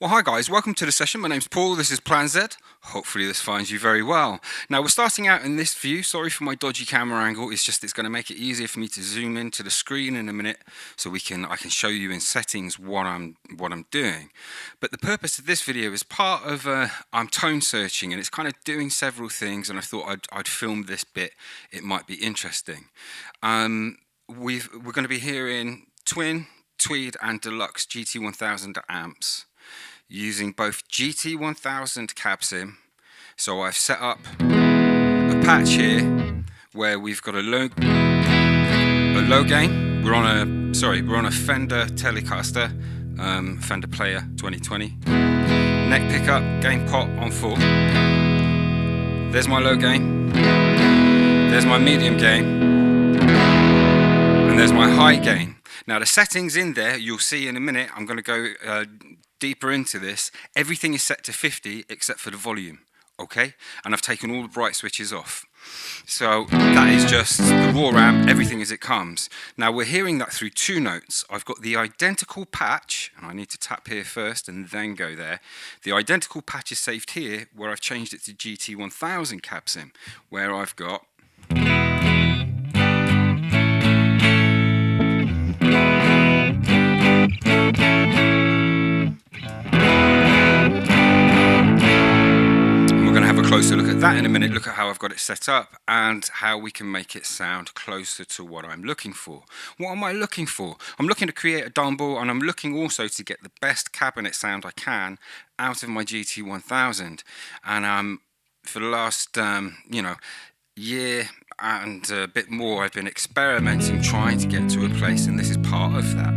Well, hi guys, welcome to the session. My name's Paul, this is Plan Z. Hopefully this finds you very well. Now we're starting out in this view. Sorry for my dodgy camera angle, it's going to make it easier for me to zoom into the screen in a minute so I can show you in settings what I'm doing. But the purpose of this video is part of I'm tone searching, and it's kind of doing several things, and I thought I'd film this bit. It might be interesting. We're going to be hearing Twin, Tweed and Deluxe GT1000 amps, using both GT1000 cab sim. So I've set up a patch here where we've got a low gain. We're on a Fender Telecaster, Fender Player 2020. Neck pickup, gain pot on full. There's my low gain. There's my medium gain. And there's my high gain. Now the settings in there, you'll see in a minute. I'm going to go deeper into this. Everything is set to 50 except for the volume, okay? And I've taken all the bright switches off. So that is just the raw amp, everything as it comes. Now we're hearing that through two notes. I've got the identical patch, and I need to tap here first and then go there. The identical patch is saved here, where I've changed it to GT1000 cab sim, where I've got closer look at that in a minute. Look at how I've got it set up and how we can make it sound closer to what I'm looking for. What am I looking for? I'm looking to create a Dumble, and I'm looking also to get the best cabinet sound I can out of my GT1000. And for the last year and a bit more, I've been experimenting, trying to get to a place, and this is part of that.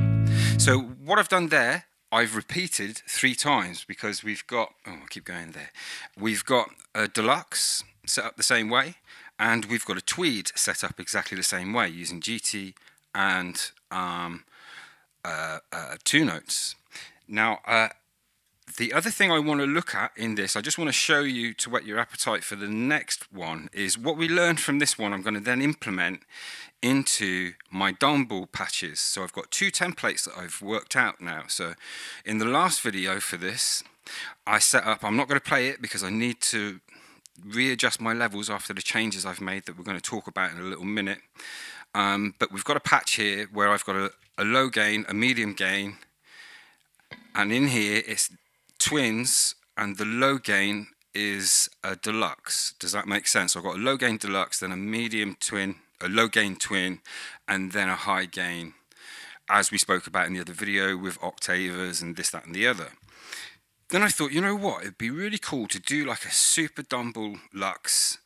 So what I've done there, I've repeated 3 times, because we've got, I'll keep going there. We've got a Deluxe set up the same way, and we've got a Tweed set up exactly the same way, using GT and 2 notes. Now, the other thing I want to look at in this, I just want to show you to whet your appetite for the next one, is what we learned from this one. I'm going to then implement into my Dumble patches. So I've got 2 templates that I've worked out now. So in the last video for this, I set up, I'm not going to play it because I need to readjust my levels after the changes I've made that we're going to talk about in a little minute. But we've got a patch here where I've got a low gain, a medium gain, and in here it's twins, and the low gain is a deluxe. Does that make sense? So I've got a low gain deluxe, then a medium twin, a low gain twin, and then a high gain, as we spoke about in the other video with octavers and this, that, and the other. Then I thought, you know what, it'd be really cool to do like a super Dumble Lux.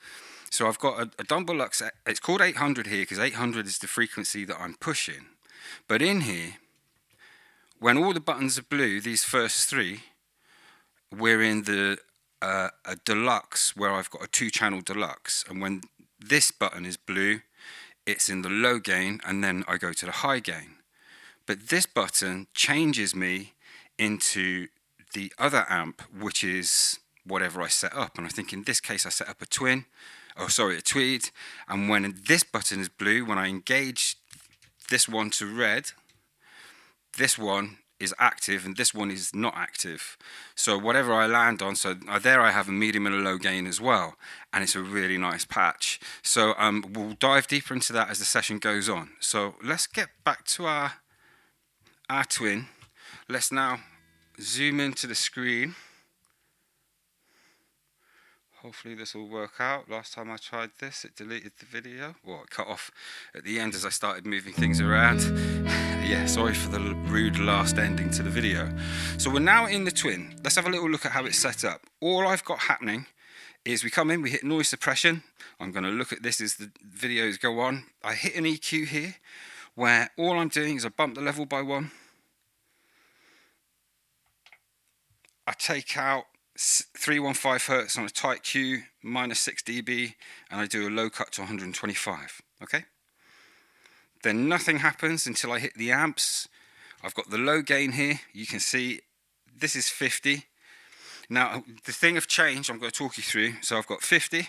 So I've got a Dumble Lux, it's called 800 here because 800 is the frequency that I'm pushing. But in here, when all the buttons are blue, these first 3, we're in the a deluxe, where I've got a 2-channel deluxe, and when this button is blue, it's in the low gain, and then I go to the high gain. But this button changes me into the other amp, which is whatever I set up. And I think in this case I set up a Tweed, and when this button is blue, when I engage this one to red, this one is active and this one is not active. So whatever I land on, so there I have a medium and a low gain as well, and it's a really nice patch. So we'll dive deeper into that as the session goes on. So let's get back to our twin. Let's now zoom into the screen. Hopefully this will work out. Last time I tried this, it deleted the video. Well, it cut off at the end as I started moving things around. Yeah, sorry for the rude last ending to the video. So we're now in the twin. Let's have a little look at how it's set up. All I've got happening is we come in, we hit noise suppression. I'm going to look at this as the videos go on. I hit an EQ here, where all I'm doing is I bump the level by 1. I take out 315 Hertz on a tight Q, minus 6 dB, and I do a low cut to 125, okay? Then nothing happens until I hit the amps. I've got the low gain here. You can see this is 50. Now, the thing of change I'm going to talk you through. So I've got 50,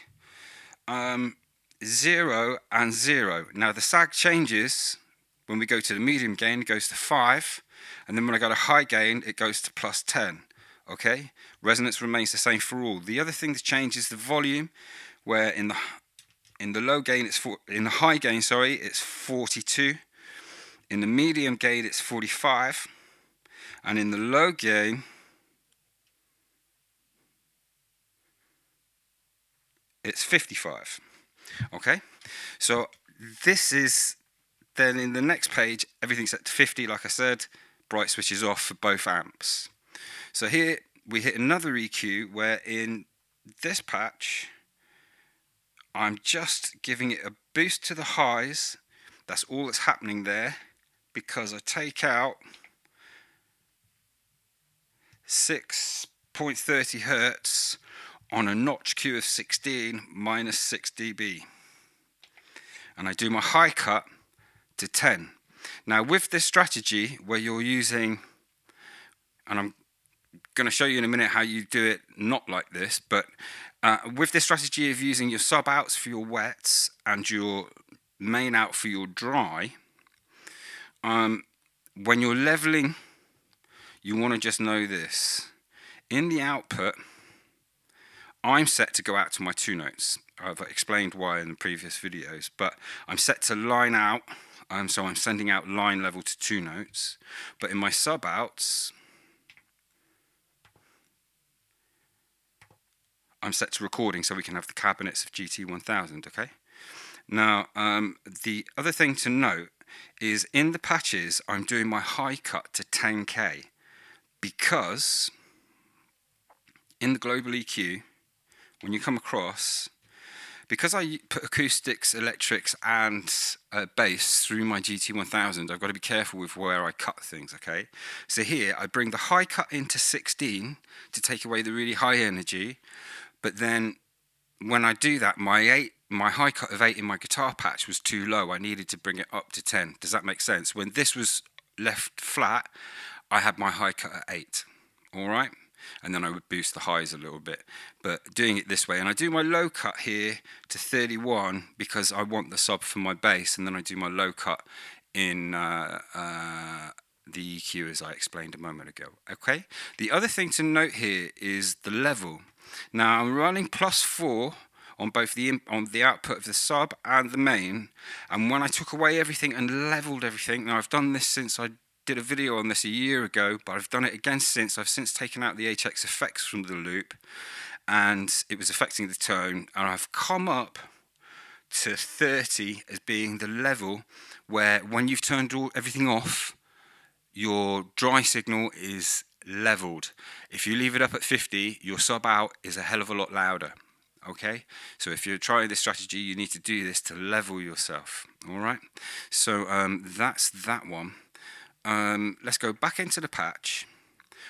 0 and 0. Now, the sag changes when we go to the medium gain, it goes to 5, and then when I go to high gain, it goes to plus 10. Okay, resonance remains the same for all. The other thing that changes is the volume, where in the low gain in the high gain, sorry, it's 42. In the medium gain, it's 45, and in the low gain, it's 55. Okay, so this is then in the next page, everything's set to 50. Like I said, bright switches off for both amps. So here we hit another EQ where in this patch, I'm just giving it a boost to the highs. That's all that's happening there, because I take out 6.30 Hertz on a notch Q of 16 minus 6 dB. And I do my high cut to 10. Now with this strategy where you're using, and I'm going to show you in a minute how you do it not like this, but with this strategy of using your sub outs for your wets and your main out for your dry, when you're leveling, you want to just know this. In the output, I'm set to go out to my 2 notes. I've explained why in the previous videos, but I'm set to line out, so I'm sending out line level to 2 notes. But in my sub outs, I'm set to recording, so we can have the cabinets of GT1000, okay? Now, the other thing to note is in the patches, I'm doing my high cut to 10K, because in the global EQ, when you come across, because I put acoustics, electrics and bass through my GT1000, I've got to be careful with where I cut things, okay? So here, I bring the high cut into 16 to take away the really high energy, but then when I do that, my high cut of 8 in my guitar patch was too low. I needed to bring it up to 10. Does that make sense? When this was left flat, I had my high cut at 8, all right? And then I would boost the highs a little bit, but doing it this way. And I do my low cut here to 31 because I want the sub for my bass, and then I do my low cut in the EQ as I explained a moment ago. Okay. The other thing to note here is the level. Now I'm running +4 on both on the output of the sub and the main, and when I took away everything and leveled everything, now I've done this since I did a video on this a year ago, but I've done it again since. I've since taken out the HX effects from the loop, and it was affecting the tone, and I've come up to 30 as being the level where when you've turned everything off, your dry signal is leveled. If you leave it up at 50, your sub out is a hell of a lot louder. Okay, so if you're trying this strategy, you need to do this to level yourself. All right, so that's that one. Let's go back into the patch.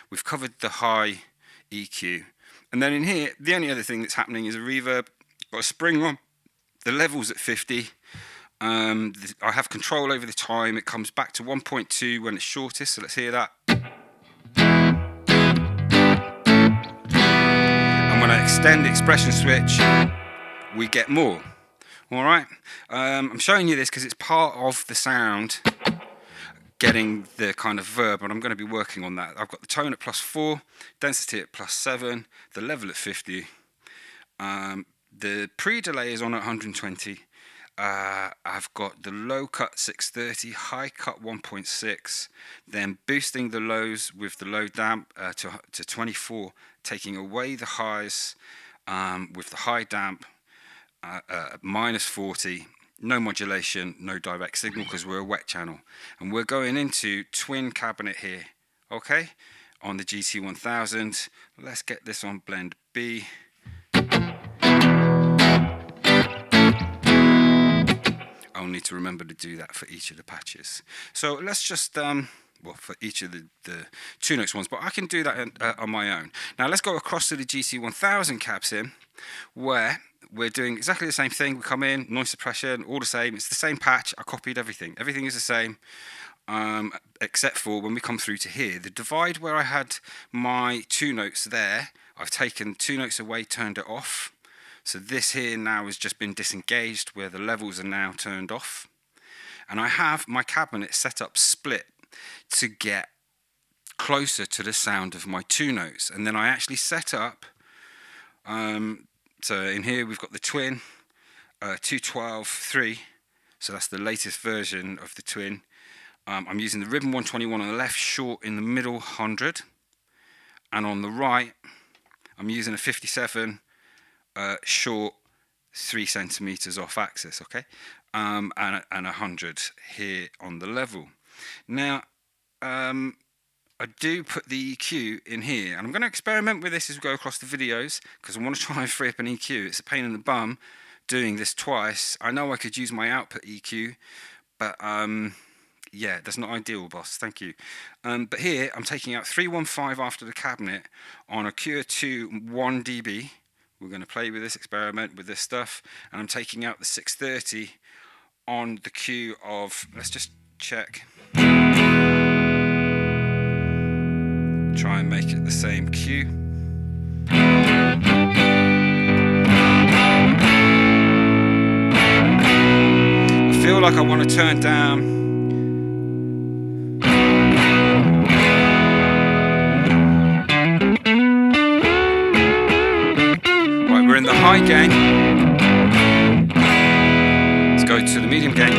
We've covered the high EQ, and then in here the only other thing that's happening is a reverb. Got a spring on, the level's at 50. I have control over the time. It comes back to 1.2 when it's shortest, so let's hear that. And when I extend the expression switch, we get more. All right, I'm showing you this because it's part of the sound getting the kind of verb, and I'm going to be working on that. I've got the tone at +4, density at +7, the level at 50. The pre-delay is on at 120. I've got the low cut 630, high cut 1.6, then boosting the lows with the low damp to 24, taking away the highs with the high damp -40. No modulation, no direct signal because we're a wet channel. And we're going into twin cabinet here, okay, on the GT1000. Let's get this on blend B. I'll need to remember to do that for each of the patches. So let's just, well, for each of the 2 notes ones, but I can do that on my own. Now let's go across to the GT1000 cabs in, where we're doing exactly the same thing. We come in, noise suppression, all the same. It's the same patch. I copied everything. Everything is the same, except for when we come through to here. The divide where I had my 2 notes there, I've taken 2 notes away, turned it off. So this here now has just been disengaged where the levels are now turned off. And I have my cabinet set up split to get closer to the sound of my two notes. And then I actually set up, so in here we've got the Twin 212.3, so that's the latest version of the Twin. I'm using the ribbon 121 on the left, short in the middle 100, and on the right I'm using a 57 short 3 centimeters off axis, okay, and 100 here on the level. Now I do put the EQ in here, and I'm going to experiment with this as we go across the videos, because I want to try and free up an EQ. It's a pain in the bum doing this twice. I know I could use my output EQ, but yeah, that's not ideal, boss. Thank you. But here I'm taking out 315 after the cabinet on a Cure2 1 dB. We're going to play with this, experiment with this stuff, and I'm taking out the 630 on the Q of, let's just check. Try and make it the same Q. I feel like I want to turn down. Right, we're in the high gain. Let's go to the medium gain.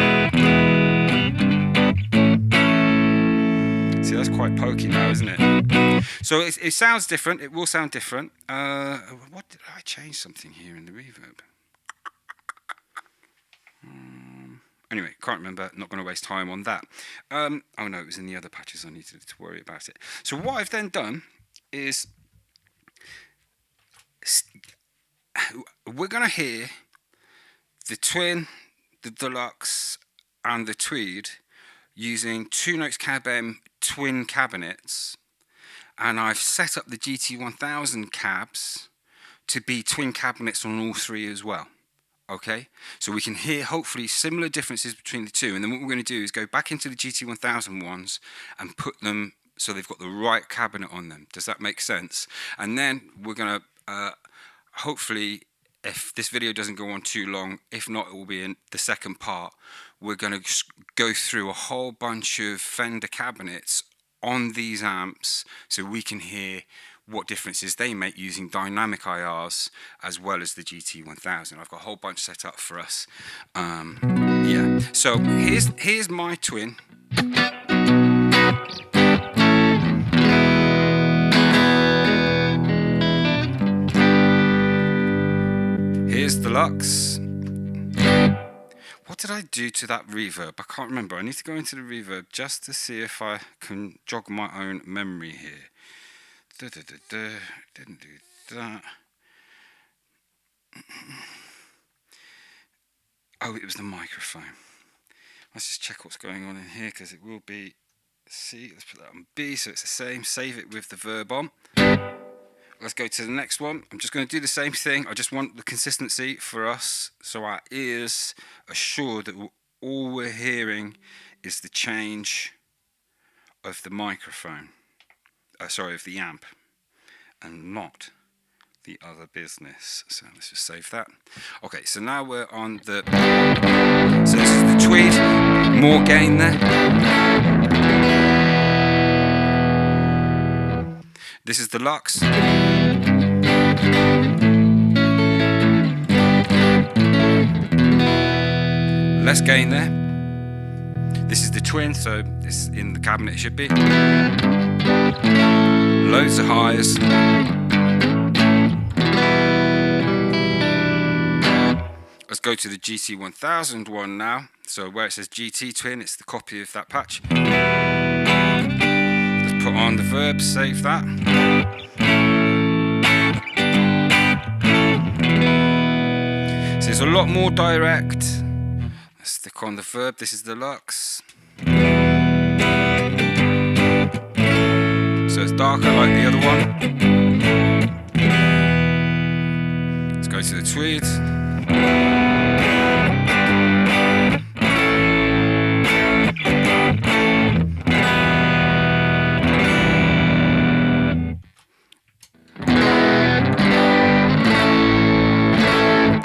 See, that's quite pokey now, isn't it? So it sounds different. It will sound different. What did I change something here in the reverb? Anyway, can't remember. Not going to waste time on that. Oh no, it was in the other patches. I needed to worry about it. So what I've then done is we're going to hear the Twin, the Deluxe, and the Tweed using 2 notes cab M twin cabinets. And I've set up the GT1000 cabs to be twin cabinets on all 3 as well. Okay, so we can hear hopefully similar differences between the 2, and then what we're going to do is go back into the GT1000 ones and put them so they've got the right cabinet on them. Does that make sense? And then we're going to hopefully, if this video doesn't go on too long, if not, it will be in the second part. We're going to go through a whole bunch of Fender cabinets on these amps so we can hear what differences they make using dynamic IRs as well as the GT1000. I've got a whole bunch set up for us. Yeah, so here's my Twin. Here's Deluxe. What did I do to that reverb? I can't remember. I need to go into the reverb just to see if I can jog my own memory here. Didn't do that. Oh, it was the microphone. Let's just check what's going on in here, because it will be C. Let's put that on B so it's the same. Save it with the verb on. Let's go to the next one. I'm just going to do the same thing. I just want the consistency for us so our ears are sure that all we're hearing is the change of the microphone. Of the amp, and not the other business. So let's just save that. Okay, so now we're on the, so this is the Tweed, more gain there. This is the Deluxe. Less gain there. This is the Twin, so this in the cabinet it should be. Loads of highs. Let's go to the GT1000 one now. So where it says GT Twin, it's the copy of that patch. Let's put on the verb, save that. So it's a lot more direct. Let's stick on the verb. This is the Deluxe. So it's darker like the other one. Let's go to the Tweed.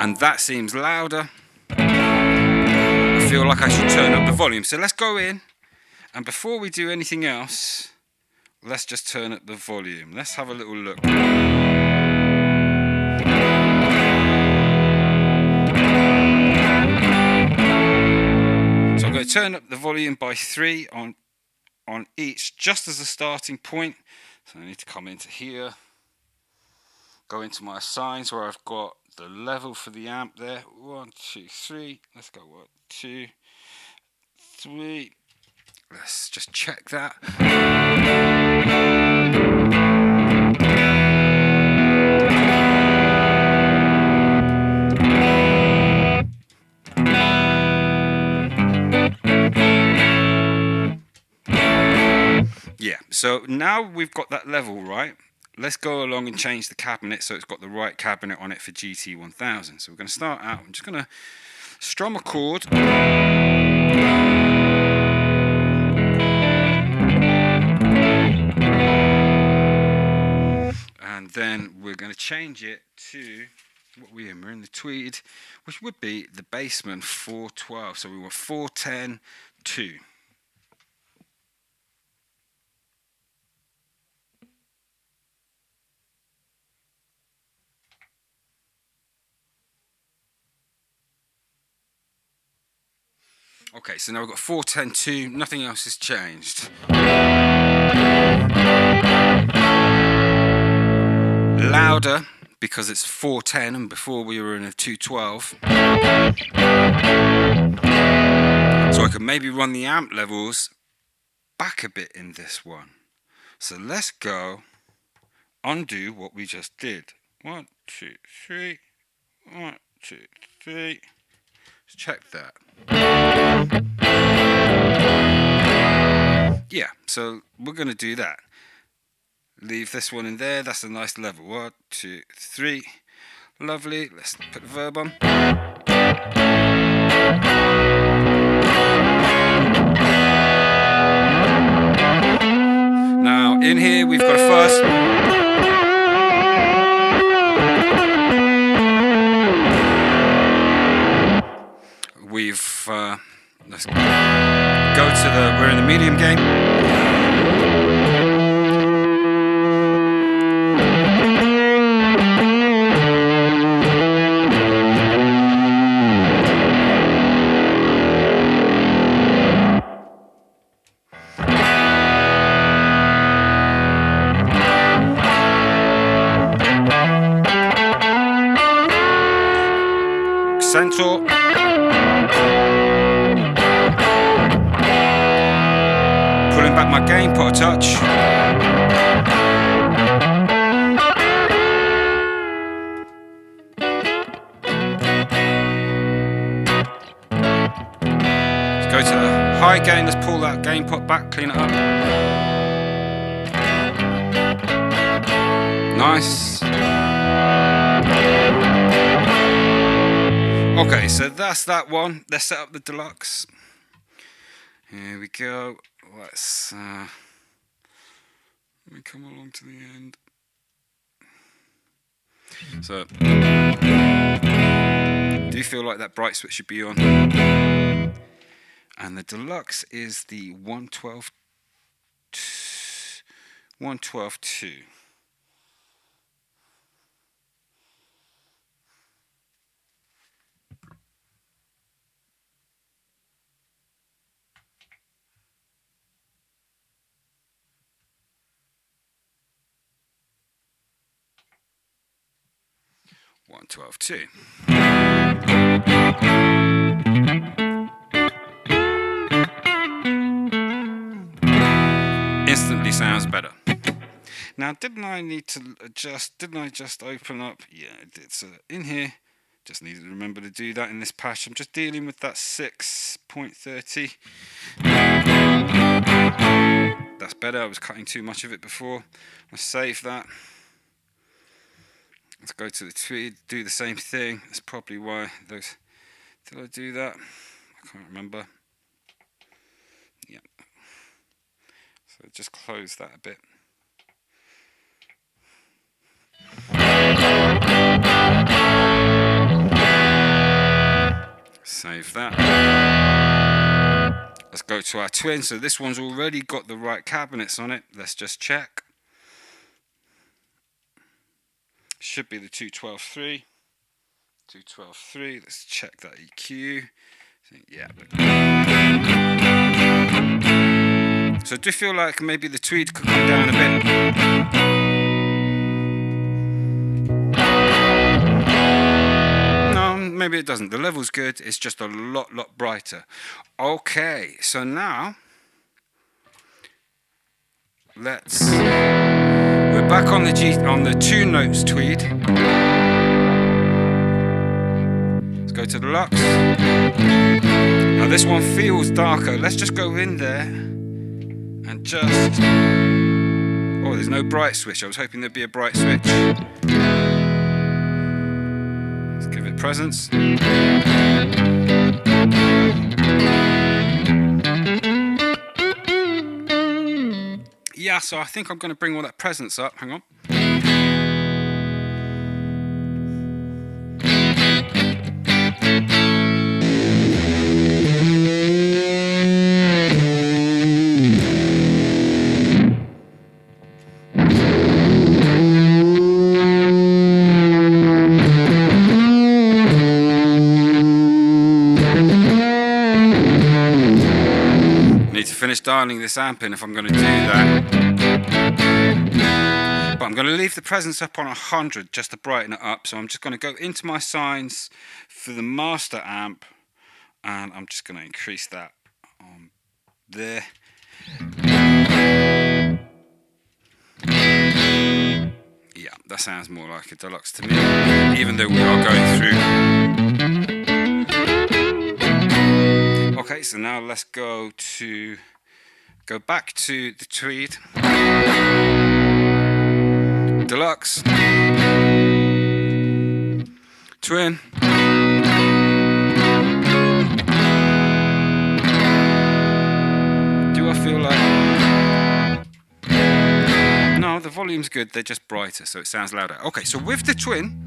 And that seems louder. I feel like I should turn up the volume. So let's go in, and before we do anything else, let's just turn up the volume. Let's have a little look. So I'm going to turn up the volume by 3 on each, just as a starting point. So I need to come into here, go into my assigns where I've got the level for the amp there. 1, 2, 3. Let's go 1, 2, 3. Let's just check that. Yeah, so now we've got that level right. Let's go along and change the cabinet so it's got the right cabinet on it for GT1000. So we're going to start out. I'm just going to strum a chord. And then we're going to change it to what we're in. We're in the Tweed, which would be the Bassman 412. So we want 410 2. Okay, so now we've got 410 2. Nothing else has changed. Louder because it's 410 and before we were in a 212. So I could maybe run the amp levels back a bit in this one. So let's go undo what we just did. 1, 2, 3. 1, 2, 3. Let's check that. Yeah, so we're going to do that. Leave this one in there. That's a nice level. 1, 2, 3. Lovely. Let's put the verb on. Now in here we've got a first. Let's go to we're in the medium game. Centaur. Pulling back my gain, put a touch. Let's go to the high gain, let's pull that gain pot back, clean it up. Nice. Okay, so that's that one. Let's set up the Deluxe. Here we go. Let's let me come along to the end. So do you feel like that bright switch should be on? And the Deluxe is the 112 2. 112 2. Instantly sounds better. Now, didn't I need to adjust? Didn't I just open up? Yeah, I did. So in here, just needed to remember to do that in this patch. I'm just dealing with that 6.30. That's better. I was cutting too much of it before. Let's save that. Let's go to the Tweed, do the same thing. That's probably why those. Did I do that? I can't remember. Yeah. So just close that a bit. Save that. Let's go to our Twin. So this one's already got the right cabinets on it. Let's just check. Should be the 212.3. 212.3. Let's check that EQ. Yeah. So I do feel like maybe the Tweed could come down a bit. No, maybe it doesn't. The level's good. It's just a lot brighter. Okay, so now we're back on the 2 notes Tweed. Let's go to the Deluxe. Now this one feels darker. Let's just go in there and just... Oh, there's no bright switch. I was hoping there'd be a bright switch. Let's give it presence. Yeah, so I think I'm going to bring all that presence up. Hang on. Finish dialing this amp in if I'm going to do that, but I'm going to leave the presence up on 100 just to brighten it up. So I'm just going to go into my signs for the master amp and I'm just going to increase that on there. Yeah, that sounds more like a Deluxe to me, even though we are going through. Okay, so now let's go back to the Tweed Deluxe Twin. Do I feel like... No, the volume's good, they're just brighter, so it sounds louder. Okay, so with the Twin,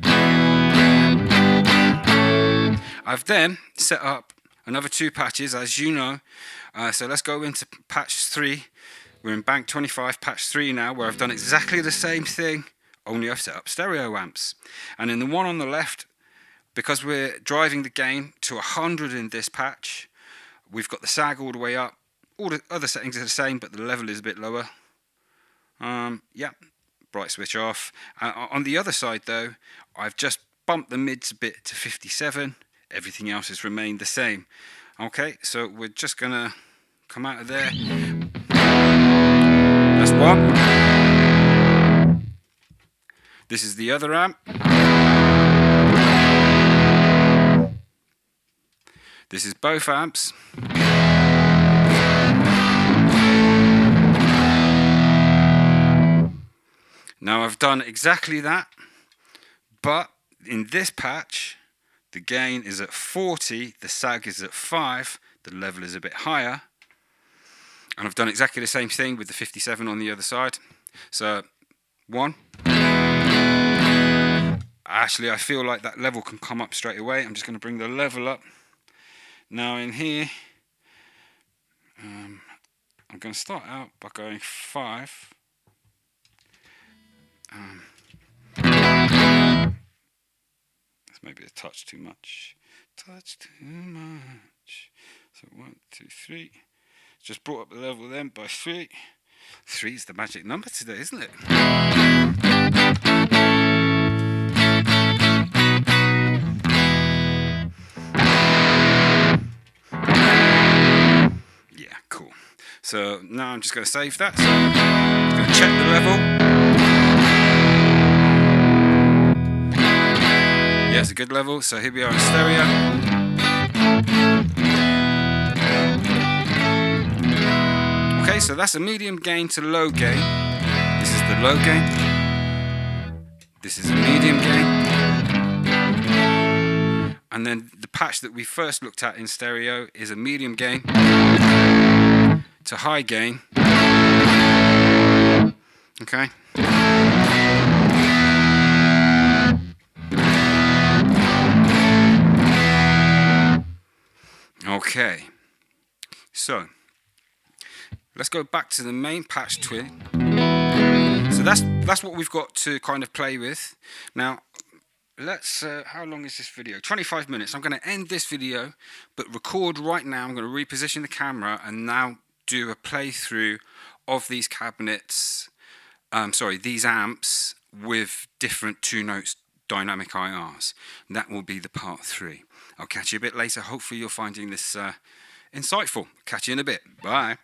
I've then set up another 2 patches, as you know. So let's go into patch 3. We're in bank 25, patch 3 now, where I've done exactly the same thing, only I've set up stereo amps. And in the one on the left, because we're driving the gain to 100 in this patch, we've got the sag all the way up. All the other settings are the same, but the level is a bit lower. Yeah, bright switch off. On the other side though, I've just bumped the mids a bit to 57. Everything else has remained the same. Okay, so we're just gonna come out of there. That's one. This is the other amp. This is both amps. Now I've done exactly that, but in this patch, the gain is at 40, the sag is at 5, the level is a bit higher. And I've done exactly the same thing with the 57 on the other side. So, 1. Actually, I feel like that level can come up straight away. I'm just going to bring the level up. Now in here, I'm going to start out by going 5. That's maybe a touch too much. Touch too much. So 1, 2, 3. Just brought up the level then by 3. 3 is the magic number today, isn't it? Yeah, cool. So now I'm just going to save that. So I'm just going to check the level. Yeah, it's a good level. So here we are in stereo. Okay, so that's a medium gain to low gain. This is the low gain. This is a medium gain. And then the patch that we first looked at in stereo is a medium gain to high gain. Okay. Okay. So let's go back to the main patch twin. So that's what we've got to kind of play with. Now, let's, how long is this video? 25 minutes. I'm going to end this video, but record right now. I'm going to reposition the camera and now do a playthrough of these cabinets, these amps with different 2-notes dynamic IRs. That will be the part 3. I'll catch you a bit later. Hopefully you're finding this insightful. Catch you in a bit. Bye.